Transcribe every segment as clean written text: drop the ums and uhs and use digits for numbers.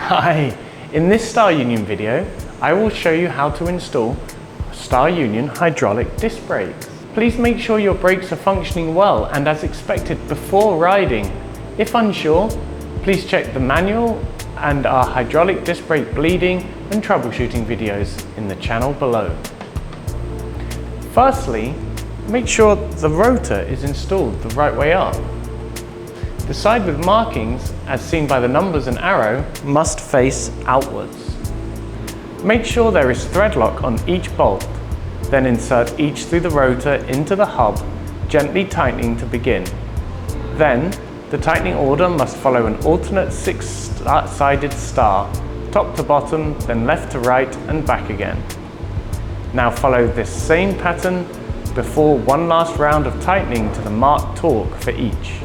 Hi, in this Star Union video, I will show you how to install Star Union hydraulic disc brakes. Please make sure your brakes are functioning well and as expected before riding. If unsure, please check the manual and our hydraulic disc brake bleeding and troubleshooting videos in the channel below. Firstly, make sure the rotor is installed the right way up. The side with markings, as seen by the numbers and arrow, must face outwards. Make sure there is thread lock on each bolt, then insert each through the rotor into the hub, gently tightening to begin. Then, the tightening order must follow an alternate six-sided star, top to bottom, then left to right and back again. Now follow this same pattern before one last round of tightening to the marked torque for each.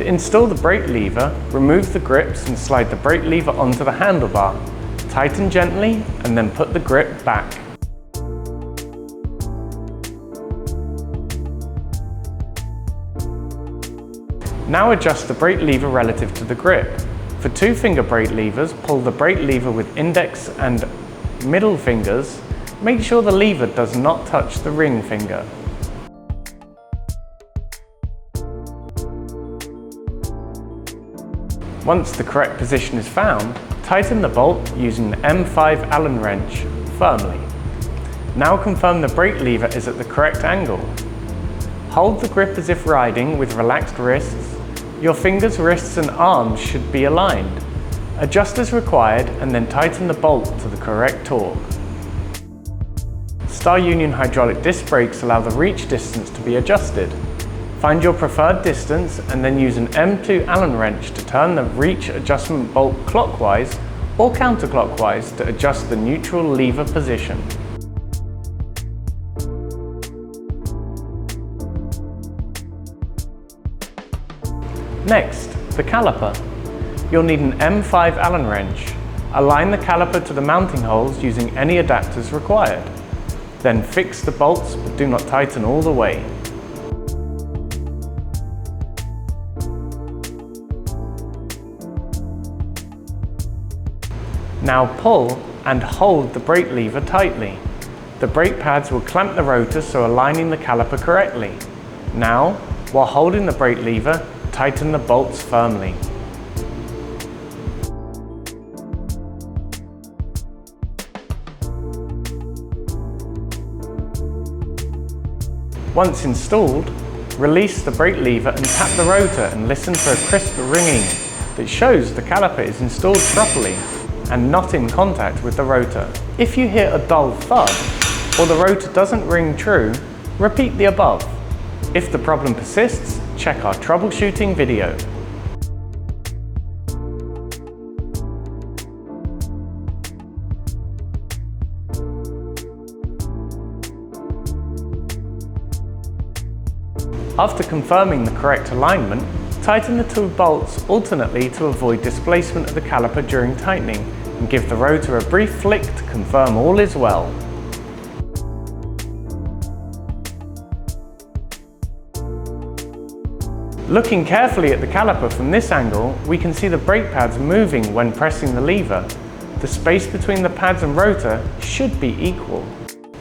To install the brake lever, remove the grips and slide the brake lever onto the handlebar. Tighten gently and then put the grip back. Now adjust the brake lever relative to the grip. For two-finger brake levers, pull the brake lever with index and middle fingers. Make sure the lever does not touch the ring finger. Once the correct position is found, tighten the bolt using the M5 Allen wrench firmly. Now confirm the brake lever is at the correct angle. Hold the grip as if riding with relaxed wrists. Your fingers, wrists and arms should be aligned. Adjust as required and then tighten the bolt to the correct torque. Star Union hydraulic disc brakes allow the reach distance to be adjusted. Find your preferred distance and then use an M2 Allen wrench to turn the reach adjustment bolt clockwise or counterclockwise to adjust the neutral lever position. Next, the caliper. You'll need an M5 Allen wrench. Align the caliper to the mounting holes using any adapters required. Then fix the bolts but do not tighten all the way. Now pull and hold the brake lever tightly. The brake pads will clamp the rotor, so aligning the caliper correctly. Now, while holding the brake lever, tighten the bolts firmly. Once installed, release the brake lever and tap the rotor and listen for a crisp ringing that shows the caliper is installed properly and not in contact with the rotor. If you hear a dull thud or the rotor doesn't ring true, repeat the above. If the problem persists, check our troubleshooting video. After confirming the correct alignment, tighten the two bolts alternately to avoid displacement of the caliper during tightening and give the rotor a brief flick to confirm all is well. Looking carefully at the caliper from this angle, we can see the brake pads moving when pressing the lever. The space between the pads and rotor should be equal.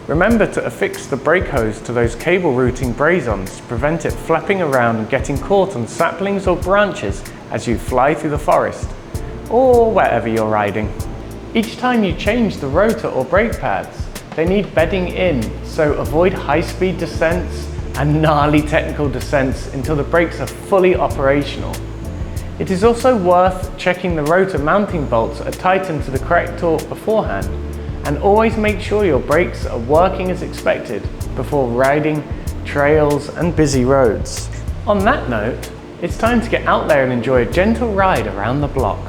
Remember to affix the brake hose to those cable routing braze-ons to prevent it flapping around and getting caught on saplings or branches as you fly through the forest, or wherever you're riding. Each time you change the rotor or brake pads, they need bedding in, so avoid high-speed descents and gnarly technical descents until the brakes are fully operational. It is also worth checking the rotor mounting bolts are tightened to the correct torque beforehand, and always make sure your brakes are working as expected before riding trails and busy roads. On that note, it's time to get out there and enjoy a gentle ride around the block.